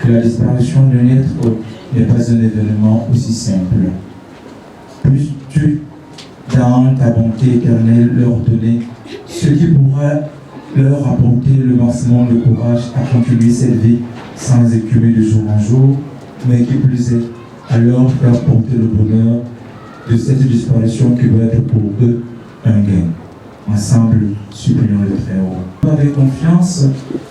que la disparition d'un être n'est pas un événement aussi simple. Puisses-tu, dans ta bonté éternelle, leur donner ce qui pourra leur apporter le maximum de courage à continuer cette vie sans écumer de jour en jour, mais qui plus est, à leur faire porter le bonheur de cette disparition qui doit être pour eux un gain. Ensemble, supplions le Très-Haut. Avec confiance,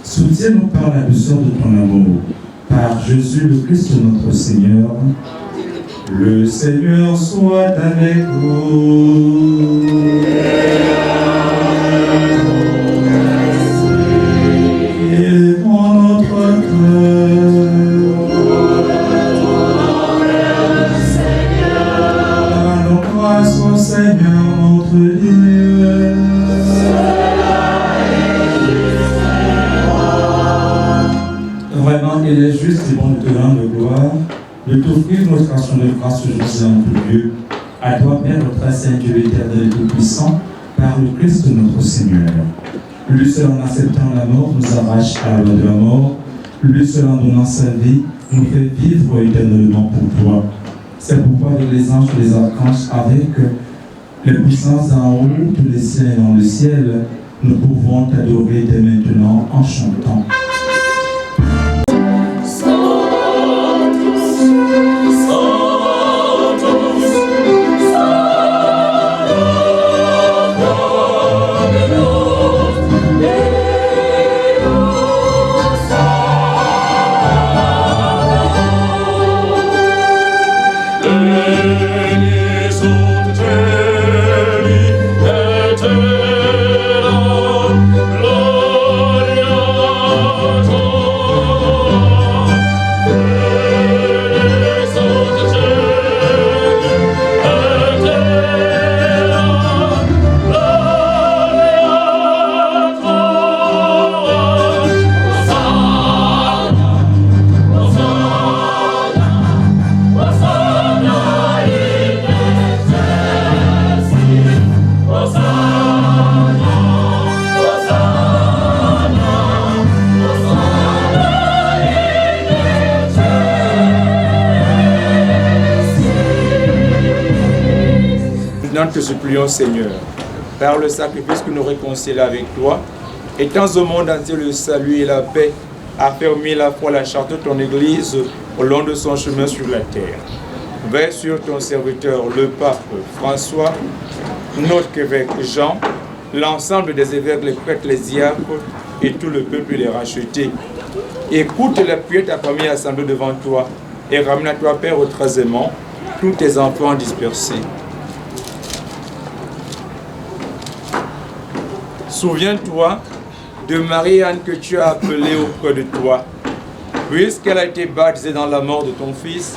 soutiens-nous par la douceur de ton amour. Par Jésus le Christ notre Seigneur. Le Seigneur soit avec vous. Élevons notre cœur. Rendons grâce au Seigneur notre Dieu. Vraiment, il est juste et bon de te rendre gloire, de t'offrir notre action de grâce aujourd'hui en tout lieu. À toi, Père, notre Saint Dieu éternel et tout-puissant, par le Christ notre Seigneur. Lui seul en acceptant la mort nous arrache à la loi de la mort. Lui seul en donnant sa vie nous fait vivre éternellement pour toi. C'est pourquoi avec les anges et les archanges, avec les puissances en haut, tous les saints dans le ciel, nous pouvons t'adorer dès maintenant en chantant. Nous te supplions, Seigneur, par le sacrifice que nous réconcilions avec toi, étends au monde entier le salut et la paix, affermis la foi, la charte de ton Église au long de son chemin sur la terre. Veille sur ton serviteur, le pape François, notre évêque Jean, l'ensemble des évêques, les prêtres, les diacres et tout le peuple les rachetés. Écoute la prière de ta famille assemblée devant toi et ramène à toi, Père, au trésement, tous tes enfants dispersés. Souviens-toi de Marie-Anne que tu as appelée auprès de toi. Puisqu'elle a été baptisée dans la mort de ton Fils,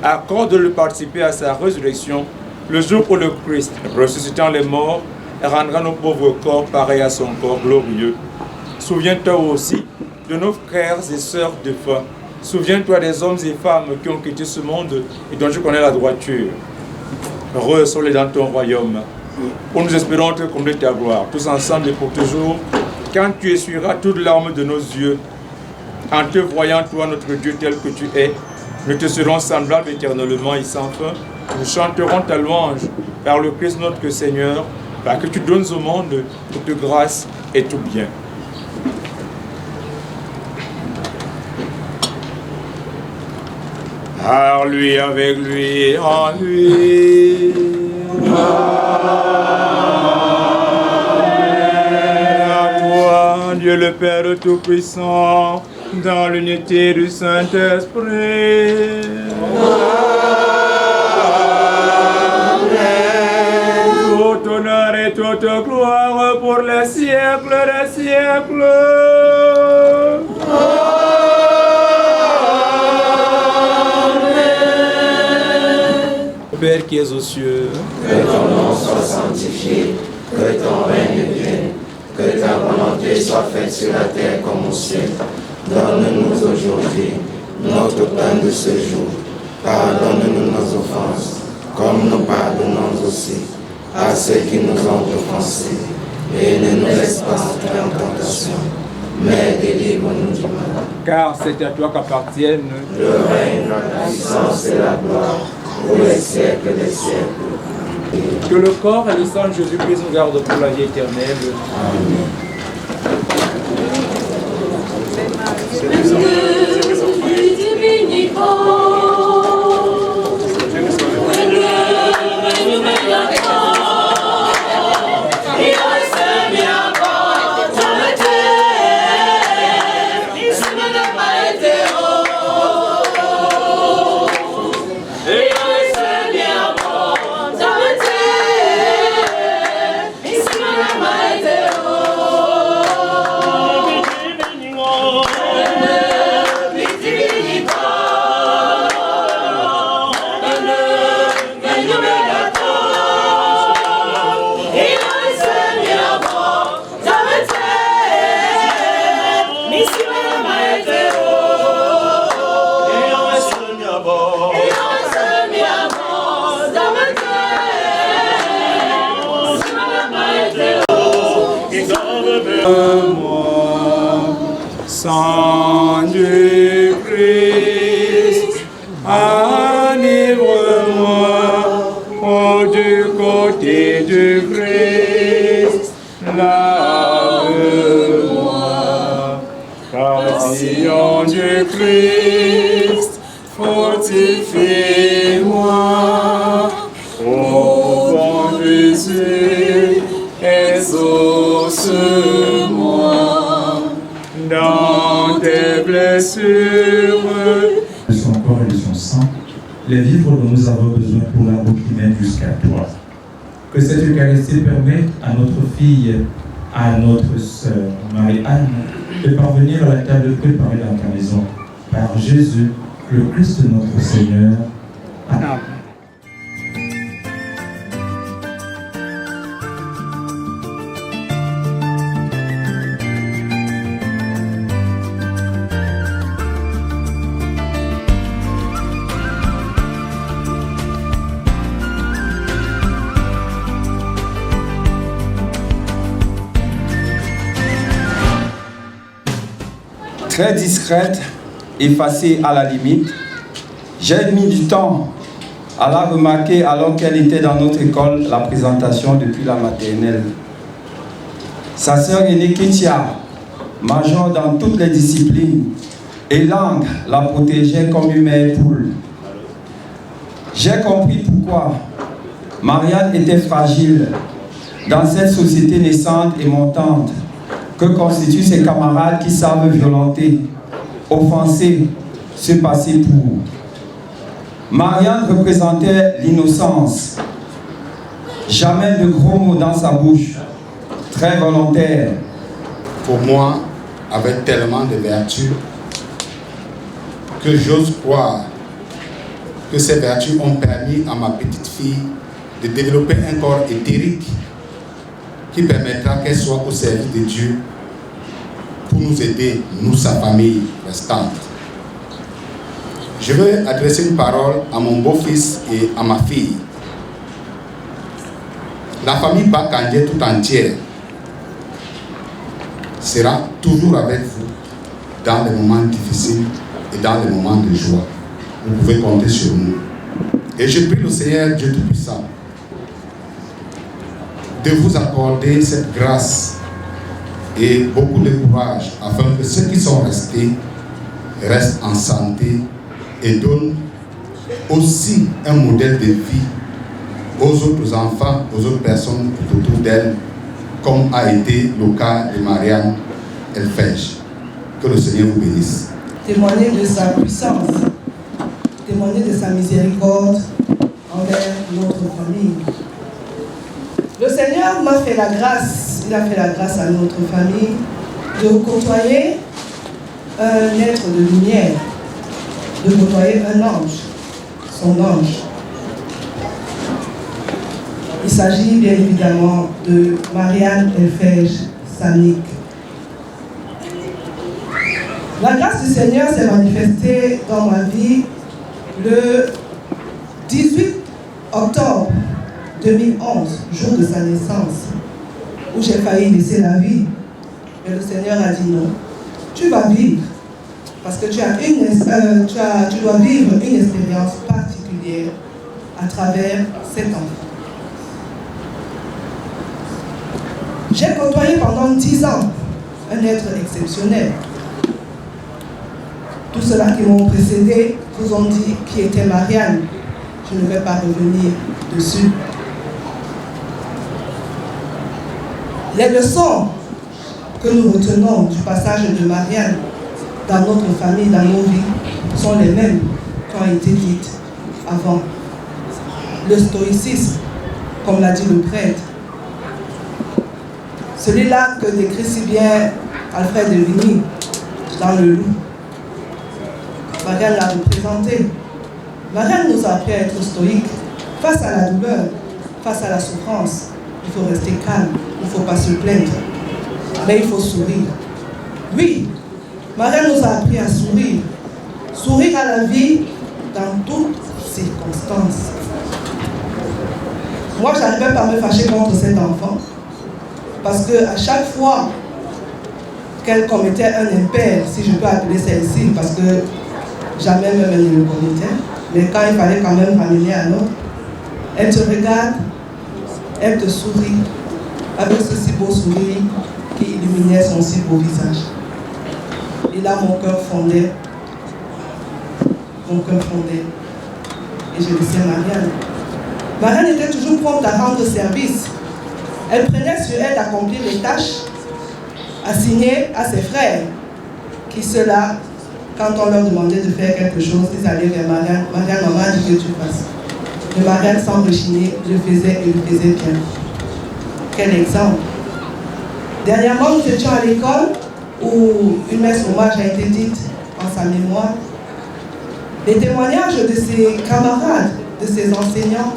accorde-le participer à sa résurrection le jour où le Christ, ressuscitant les morts, rendra nos pauvres corps pareils à son corps glorieux. Souviens-toi aussi de nos frères et sœurs de foi. Souviens-toi des hommes et femmes qui ont quitté ce monde et dont tu connais la droiture. Heureux sont-les dans ton royaume, où nous espérons te combler ta gloire, tous ensemble et pour toujours, quand tu essuieras toutes larmes de nos yeux. En te voyant, toi, notre Dieu, tel que tu es, nous te serons semblables éternellement et sans fin. Nous chanterons ta louange par le Christ notre Seigneur, par que tu donnes au monde toute grâce et tout bien. Par lui, avec lui, en lui. À toi, Dieu le Père Tout-Puissant, dans l'unité du Saint-Esprit. Tout honneur et toute gloire pour les siècles des siècles. Père qui es aux cieux, que ton nom soit sanctifié, que ton règne vienne, que ta volonté soit faite sur la terre comme au ciel. Donne-nous aujourd'hui notre pain de ce jour. Pardonne-nous nos offenses, comme nous pardonnons aussi à ceux qui nous ont offensés. Et ne nous laisse pas entrer en tentation, mais délivre-nous du mal. Car c'est à toi qu'appartiennent Le règne, la puissance et la gloire, pour les siècles des siècles. que le corps et le sang de Jésus-Christ nous gardent pour la vie éternelle. Amen. Sang du Christ, enivre-moi, oh, du côté du Christ, lave-moi, Passion du Christ, fortifie-moi, oh bon Jésus, exauce-moi. Dans tes blessures, de son corps et de son sang, les vivres dont nous avons besoin pour la route qui mène jusqu'à toi. Que cette Eucharistie permette à notre fille, à notre sœur Marie-Anne, de parvenir à la table préparée dans ta maison par Jésus, le Christ notre Seigneur. Amen. Très discrète, effacée à la limite, j'ai mis du temps à la remarquer alors qu'elle était dans notre école, la présentation depuis la maternelle. Sa sœur aînée Ketia, major dans toutes les disciplines, et langue la protégeait comme une mère poule. J'ai compris pourquoi Marianne était fragile dans cette société naissante et montante que constituent ses camarades qui savent violenter, offenser, se passer pour. Marianne représentait l'innocence. Jamais de gros mots dans sa bouche. Très volontaire. Pour moi, avec tellement de vertus que j'ose croire que ces vertus ont permis à ma petite fille de développer un corps éthérique qui permettra qu'elle soit au service de Dieu pour nous aider, nous, sa famille restante. Je veux adresser une parole à mon beau-fils et à ma fille. La famille Bakandje tout entière sera toujours avec vous dans les moments difficiles et dans les moments de joie. Vous pouvez compter sur nous. Et je prie le Seigneur Dieu Tout-Puissant de vous accorder cette grâce et beaucoup de courage afin que ceux qui sont restés restent en santé et donnent aussi un modèle de vie aux autres enfants, aux autres personnes autour d'elle, comme a été le cas de Marianne Elfège. Que le Seigneur vous bénisse. Témoigner de sa puissance, témoigner de sa miséricorde envers notre famille. Le Seigneur m'a fait la grâce, il a fait la grâce à notre famille de côtoyer un être de lumière, de côtoyer un ange, son ange. Il s'agit bien évidemment de Marianne Elfège Sanik. La grâce du Seigneur s'est manifestée dans ma vie le 18 octobre 2011, jour de sa naissance, où j'ai failli laisser la vie. Mais le Seigneur a dit non. tu vas vivre. Parce que tu dois vivre une expérience particulière à travers cet enfant. J'ai côtoyé pendant 10 ans un être exceptionnel. Tous ceux-là qui m'ont précédé vous ont dit qui était Marianne. Je ne vais pas revenir dessus. Les leçons que nous retenons du passage de Marianne dans notre famille, dans nos vies, sont les mêmes qui ont été dites avant. Le stoïcisme, comme l'a dit le prêtre, celui-là que décrit si bien Alfred de Vigny dans Le Loup. Marianne l'a représenté. Marianne nous a appris à être stoïque. Face à la douleur, face à la souffrance, il faut rester calme, il ne faut pas se plaindre, mais il faut sourire. Oui, Marianne nous a appris à sourire. Sourire à la vie dans toutes circonstances. Moi, je n'arrivais pas à me fâcher contre cet enfant, parce qu'à chaque fois qu'elle commettait un impair, si je peux appeler celle-ci, parce que jamais même elle ne le commettait, mais quand il fallait quand même ramener à l'autre, elle te regarde, elle te sourit, avec ce si beau sourire qui illuminait son si beau visage. Et là, mon cœur fondait. Mon cœur fondait. Et je laissais Marianne. Marianne était toujours prompte à rendre service. Elle prenait sur elle d'accomplir les tâches assignées à ses frères, qui ceux-là, quand on leur demandait de faire quelque chose, ils allaient vers Marianne. Marianne, maman a dit que tu fasses. Mais Marianne, sans rechigner, le faisait et le faisait bien. Quel exemple. Dernièrement, nous étions à l'école où une messe hommage a été dite en sa mémoire. Les témoignages de ses camarades, de ses enseignants,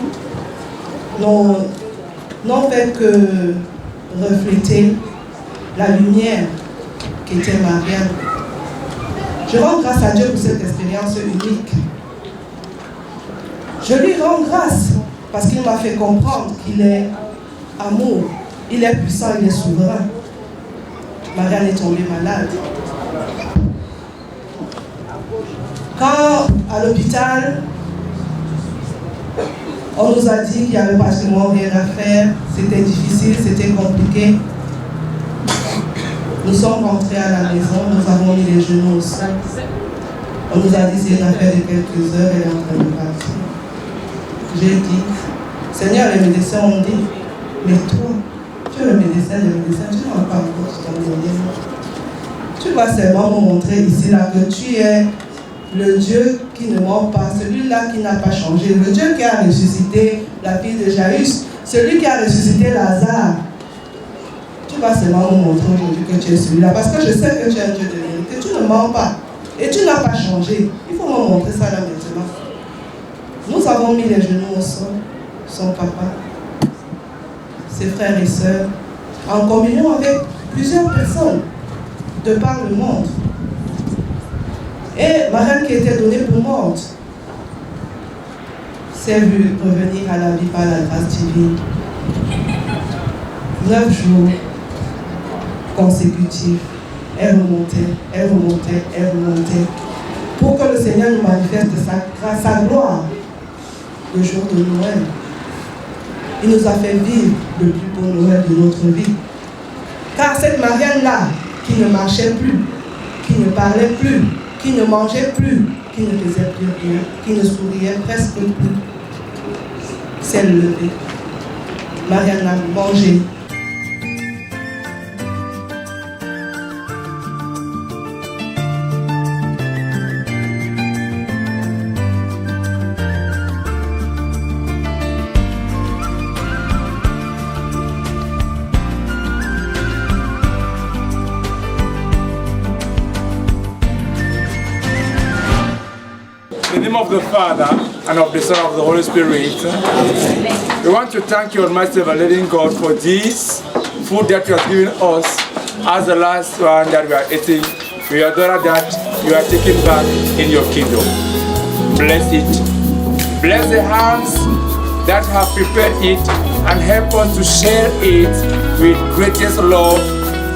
n'ont fait que refléter la lumière qu'était Marianne. Je rends grâce à Dieu pour cette expérience unique. Je lui rends grâce parce qu'il m'a fait comprendre qu'il est amour, il est puissant, il est souverain. Marianne est tombée malade. Quand à l'hôpital, on nous a dit qu'il n'y avait pratiquement rien à faire, c'était difficile, c'était compliqué. Nous sommes rentrés à la maison, nous avons mis les genoux au sol. On nous a dit c'est une affaire de quelques heures, elle est en train de partir. J'ai dit, Seigneur, les médecins ont dit, mais toi, tu es le médecin des médecins, tu n'as pas encore ton dernier mot. Tu vas seulement me montrer ici là que tu es le Dieu qui ne ment pas, celui-là qui n'a pas changé, le Dieu qui a ressuscité la fille de Jaïrus, celui qui a ressuscité Lazare. Tu vas seulement me montrer aujourd'hui que tu es celui-là, parce que je sais que tu es un Dieu de vérité, tu ne mens pas et tu n'as pas changé. Il faut me montrer ça là maintenant. Nous avons mis les genoux au sol, son papa, ses frères et sœurs, en communion avec plusieurs personnes de par le monde. Et Marianne, qui était donnée pour morte, s'est vue revenir à la vie par la grâce divine. 9 jours consécutifs, elle remontait, elle remontait, elle remontait, pour que le Seigneur nous manifeste sa gloire le jour de Noël. Il nous a fait vivre le plus beau Noël de notre vie. Car cette Marianne-là, qui ne marchait plus, qui ne parlait plus, qui ne mangeait plus, qui ne faisait plus rien, qui ne souriait presque plus, s'est levée. Marianne a mangé. In the name of the Father, and of the Son, and of the Holy Spirit, we want to thank you, Almighty ever living God, for this food that you have given us as the last one that we are eating. We adore that you are taking back in your kingdom. Bless it. Bless the hands that have prepared it and help us to share it with greatest love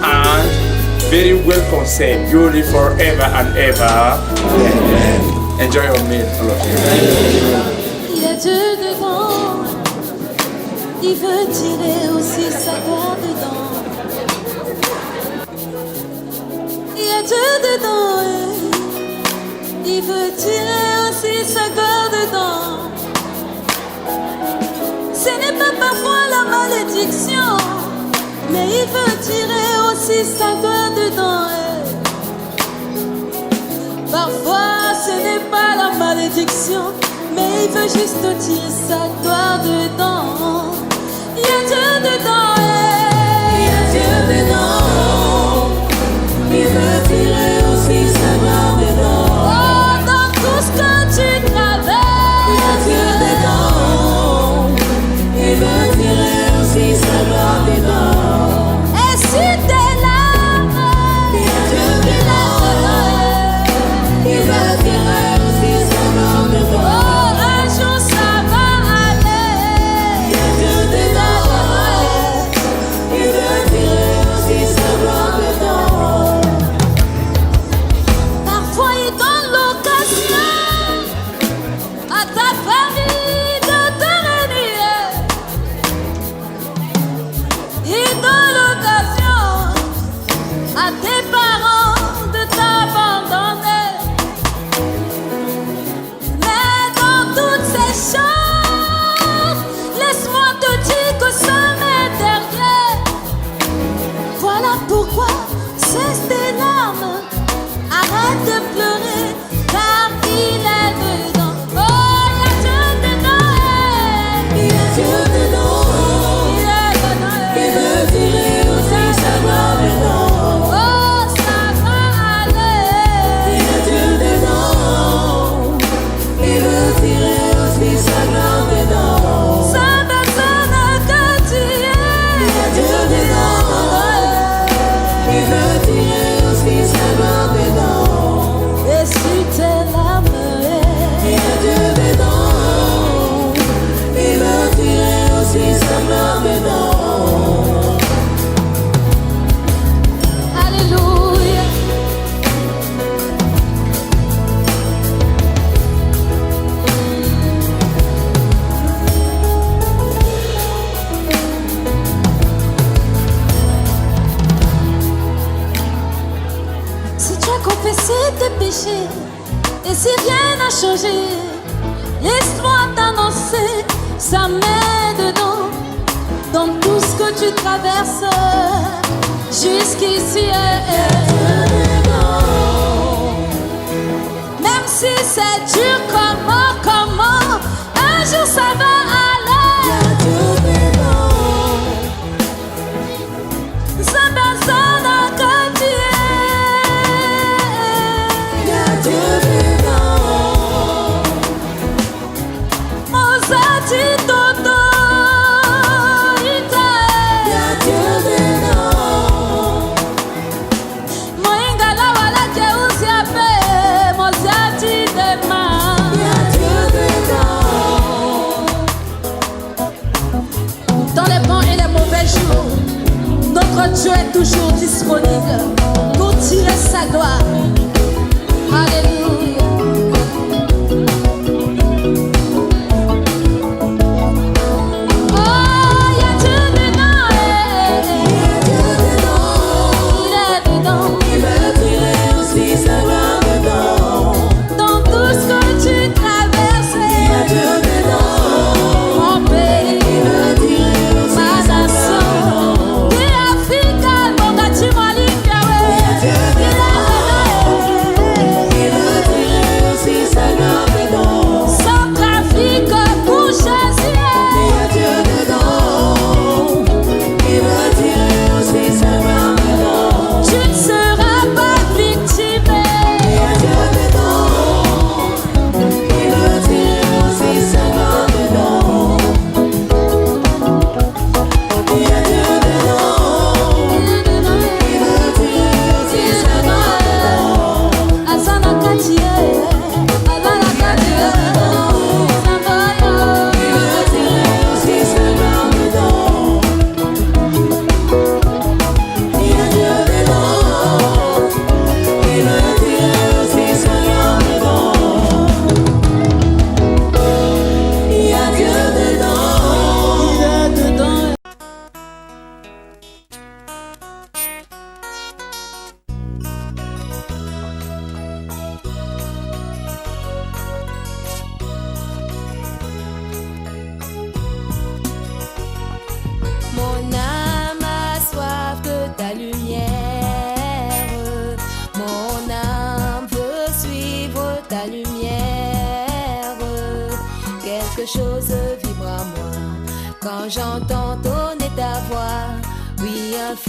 and very well conceived, you live forever and ever. Amen. Enjoy your meal. Il y a Dieu dedans, il veut tirer aussi sa gloire dedans. Il y a Dieu dedans, il veut tirer aussi sa gloire dedans. Ce n'est pas parfois la malédiction, mais il veut tirer aussi sa gloire dedans. Parfois ce n'est pas la malédiction, mais il veut juste tirer sa gloire dedans. Il y a Dieu dedans, il y a Dieu dedans. Il veut tirer aussi sa gloire dedans. Oh, dans tout ce que tu traverses, il y a Dieu dedans. Il veut tirer aussi sa gloire dedans. Et si t'es là, il y a Dieu dedans. Il veut tirer aussi sa gloire dedans. Oh, un jour ça va aller. Il y a Dieu dedans. Il veut tirer aussi sa gloire dedans. Parfois il donne l'occasion à ta famille de te réunir. Il donne l'occasion à tes parents de t'abandonner. Mais dans toutes ces choses, laisse-moi te dire que ça m'est derrière. Voilà pourquoi cesse tes larmes, arrête de pleurer, car il est dedans. Oh, il y a Dieu dedans, il y a Dieu dedans. Il veut tirer aussi sa gloire dedans. Oh, ça va aller. Il y a Dieu dedans. Il veut tirer aussi sa gloire dedans. Ça personne que tu es. Il y a Dieu dedans. Il veut tirer aussi sa gloire dedans. Et si t'es l'âme, il y a Dieu dedans. Il veut tirer aussi sa gloire dedans. Alléluia. Si tu as confessé tes péchés et si rien n'a changé, laisse-moi t'annoncer, sa main dedans. Dans tout ce que tu traverses, jusqu'ici, même si c'est dur, comment, un jour ça va aller. Sa personne que tu es. Il y a Dieu dedans. Mozati Toto. Il y a Dieu dedans. Moingala wala keusi ape. Mozati dema.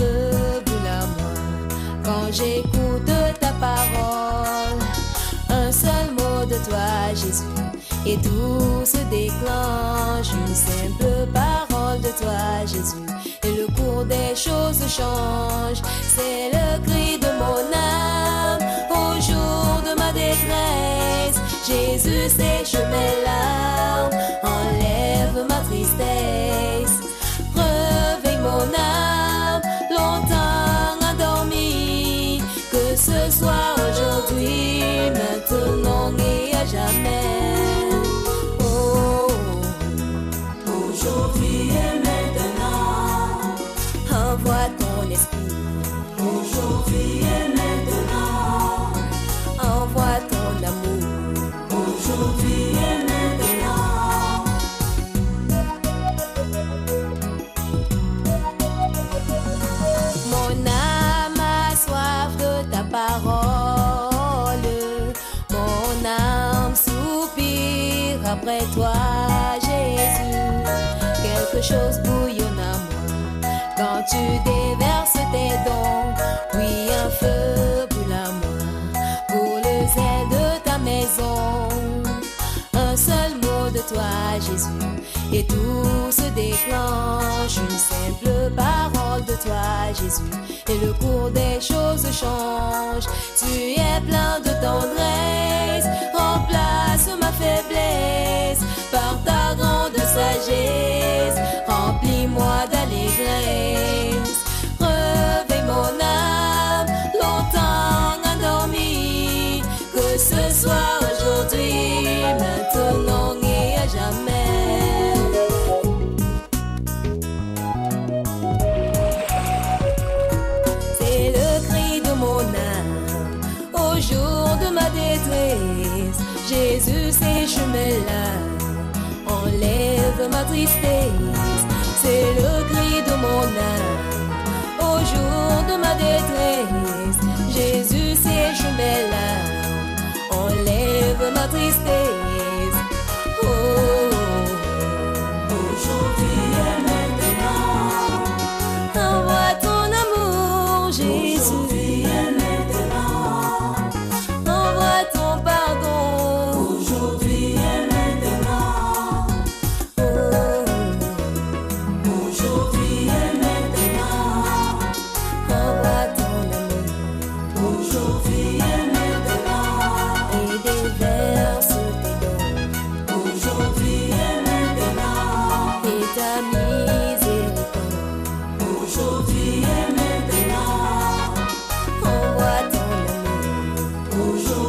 feu brûle à moi quand j'écoute ta parole. Un seul mot de toi, Jésus, et tout se déclenche. Une simple parole de toi, Jésus, et le cours des choses change. C'est le cri de mon âme au jour de ma détresse. Jésus sèche mes larmes, enlève ma tristesse. Réveille mon âme, longtemps endormie, que ce soit aujourd'hui, maintenant et à jamais. Oh, aujourd'hui et maintenant, envoie ton esprit. Aujourd'hui et maintenant, envoie ton amour. Aujourd'hui et maintenant. Mon âme a soif de ta parole. Mon âme soupire après toi, Jésus. Quelque chose bouillonne à moi quand tu déverses tes dons. Oui, un feu brûle à moi pour le zèle de ta maison. Un seul mot de toi, Jésus, et tout se déclenche. Une simple parole de toi, Jésus, et le cours des choses change. Tu es plein de tendresse, remplace ma faiblesse par ta grande sagesse. Remplis-moi d'allégresse, réveille mon âme, longtemps endormie, que ce soit aujourd'hui, maintenant et à jamais. C'est le cri de mon âme au jour de ma détresse. Jésus sèche mes larmes, enlève ma tristesse. C'est le cri de mon âme au jour de ma détresse. Jésus sèche mes larmes, enlève ma tristesse. Oh, aujourd'hui et maintenant, envoie ton amour, Jésus. Aujourd'hui et maintenant, envoie ton pardon. Aujourd'hui et maintenant, oh, aujourd'hui et maintenant, envoie ton amour. Aujourd'hui et maintenant, et déverse tes dons. Aujourd'hui et maintenant, et ta miséricorde. Aujourd'hui et maintenant, envoie ton amour. Aujourd'hui